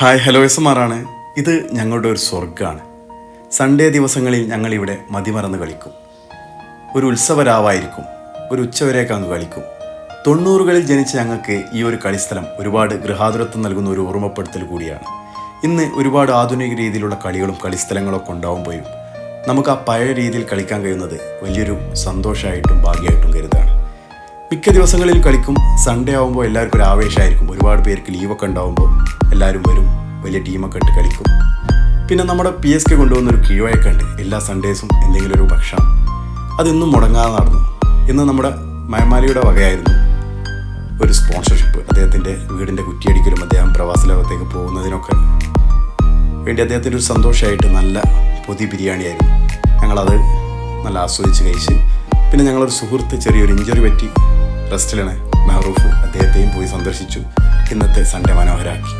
Hi, hello എസ്മാറാണ്. ഇത് ഞങ്ങളുടെ ഒരു സ്വർഗ്ഗമാണ്. സൺഡേ ദിവസങ്ങളിൽ ഞങ്ങളിവിടെ മതിമറന്ന് കളിക്കും. ഒരു ഉത്സവരാവായിരിക്കും, ഒരു ഉച്ചവരെയൊക്കെ അങ്ങ് കളിക്കും. 90കളിൽ ജനിച്ച ഞങ്ങൾക്ക് ഈ ഒരു കളിസ്ഥലം ഒരുപാട് ഗൃഹാതുരത്വം നൽകുന്ന ഒരു ഓർമ്മപ്പെടുത്തൽ കൂടിയാണ്. ഇന്ന് ഒരുപാട് ആധുനിക രീതിയിലുള്ള കളികളും കളിസ്ഥലങ്ങളൊക്കെ ഉണ്ടാവുമ്പോഴും നമുക്ക് ആ പഴയ രീതിയിൽ കളിക്കാൻ കഴിയുന്നത് വലിയൊരു സന്തോഷമായിട്ടും ഭാഗ്യമായിട്ടും കരുതാണ്. മിക്ക ദിവസങ്ങളിൽ കളിക്കും. സൺഡേ ആകുമ്പോൾ എല്ലാവർക്കും ഒരു ആവേശമായിരിക്കും. ഒരുപാട് പേർക്ക് ലീവൊക്കെ ഉണ്ടാകുമ്പോൾ എല്ലാവരും വരും, വലിയ ടീമൊക്കെ ഇട്ട് കളിക്കും. പിന്നെ നമ്മുടെ PSK കൊണ്ടുവന്നൊരു കിഴവയൊക്കെ ഉണ്ട്. എല്ലാ സൺഡേസും എന്തെങ്കിലും ഒരു ഭക്ഷണം അതിന്നും മുടങ്ങാതെ നടന്നു. ഇന്ന് നമ്മുടെ മയമാലിയുടെ വകയായിരുന്നു ഒരു സ്പോൺസർഷിപ്പ്. അദ്ദേഹത്തിൻ്റെ വീടിൻ്റെ കുറ്റിയടിക്കലും അദ്ദേഹം പ്രവാസ ലോകത്തേക്ക് പോകുന്നതിനൊക്കെ വേണ്ടി അദ്ദേഹത്തിൻ്റെ ഒരു സന്തോഷമായിട്ട് നല്ല പൊതി ബിരിയാണിയായിരുന്നു. ഞങ്ങളത് നല്ല ആസ്വദിച്ച് കഴിച്ച് പിന്നെ ഞങ്ങളൊരു സുഹൃത്ത് ചെറിയൊരു ഇഞ്ചുറി പറ്റി റെസ്റ്റിലാണ്, മെഹറൂഫ്. അദ്ദേഹത്തെയും പോയി സന്ദർശിച്ചു. ഇന്നത്തെ സൺഡേ മനോഹരമാക്കി.